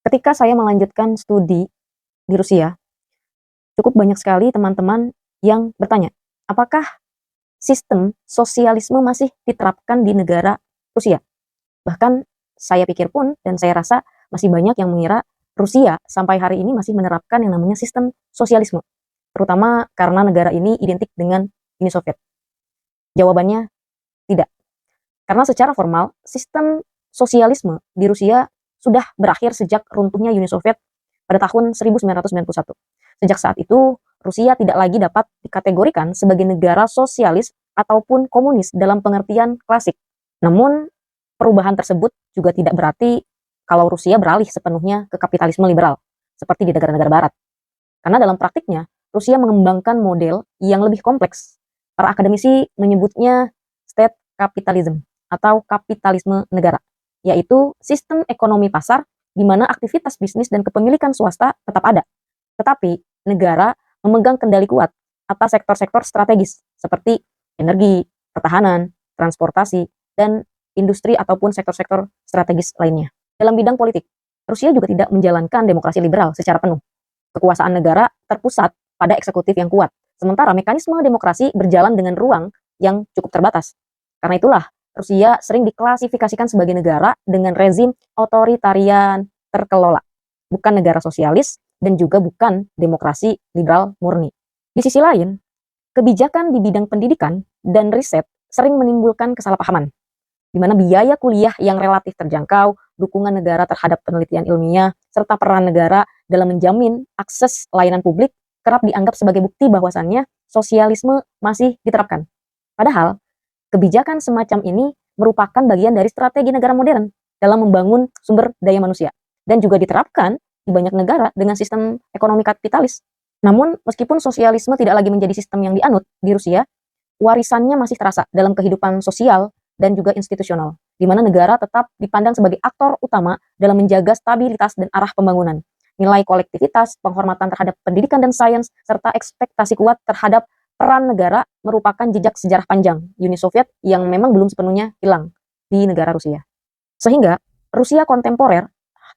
Ketika saya melanjutkan studi di Rusia, cukup banyak sekali teman-teman yang bertanya, apakah sistem sosialisme masih diterapkan di negara Rusia? Bahkan saya pikir pun dan saya rasa masih banyak yang mengira Rusia sampai hari ini masih menerapkan yang namanya sistem sosialisme, terutama karena negara ini identik dengan Uni Soviet. Jawabannya tidak. Karena secara formal, sistem sosialisme di Rusia sudah berakhir sejak runtuhnya Uni Soviet pada tahun 1991. Sejak saat itu, Rusia tidak lagi dapat dikategorikan sebagai negara sosialis ataupun komunis dalam pengertian klasik. Namun, perubahan tersebut juga tidak berarti kalau Rusia beralih sepenuhnya ke kapitalisme liberal, seperti di negara-negara barat. Karena dalam praktiknya, Rusia mengembangkan model yang lebih kompleks. Para akademisi menyebutnya state capitalism atau kapitalisme negara, yaitu sistem ekonomi pasar di mana aktivitas bisnis dan kepemilikan swasta tetap ada, tetapi negara memegang kendali kuat atas sektor-sektor strategis seperti energi, pertahanan, transportasi, dan industri ataupun sektor-sektor strategis lainnya. Dalam bidang politik, Rusia juga tidak menjalankan demokrasi liberal secara penuh. Kekuasaan negara terpusat pada eksekutif yang kuat, sementara mekanisme demokrasi berjalan dengan ruang yang cukup terbatas. Karena itulah, Rusia sering diklasifikasikan sebagai negara dengan rezim otoritarian terkelola, bukan negara sosialis dan juga bukan demokrasi liberal murni. Di sisi lain, kebijakan di bidang pendidikan dan riset sering menimbulkan kesalahpahaman, di mana biaya kuliah yang relatif terjangkau, dukungan negara terhadap penelitian ilmiah, serta peran negara dalam menjamin akses layanan publik kerap dianggap sebagai bukti bahwasannya sosialisme masih diterapkan. Padahal, kebijakan semacam ini merupakan bagian dari strategi negara modern dalam membangun sumber daya manusia dan juga diterapkan di banyak negara dengan sistem ekonomi kapitalis. Namun, meskipun sosialisme tidak lagi menjadi sistem yang dianut di Rusia, warisannya masih terasa dalam kehidupan sosial dan juga institusional, di mana negara tetap dipandang sebagai aktor utama dalam menjaga stabilitas dan arah pembangunan. Nilai kolektivitas, penghormatan terhadap pendidikan dan sains, serta ekspektasi kuat terhadap peran negara merupakan jejak sejarah panjang Uni Soviet yang memang belum sepenuhnya hilang di negara Rusia. Sehingga Rusia kontemporer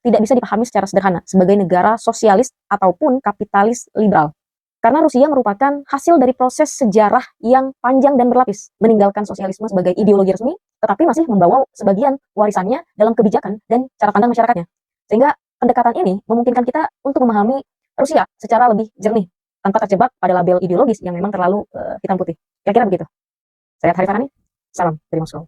tidak bisa dipahami secara sederhana sebagai negara sosialis ataupun kapitalis liberal. Karena Rusia merupakan hasil dari proses sejarah yang panjang dan berlapis, meninggalkan sosialisme sebagai ideologi resmi, tetapi masih membawa sebagian warisannya dalam kebijakan dan cara pandang masyarakatnya. Sehingga pendekatan ini memungkinkan kita untuk memahami Rusia secara lebih jernih, tanpa terjebak pada label ideologis yang memang terlalu hitam putih. Kira-kira begitu. Saya Harif Farhani, salam dari Moskow.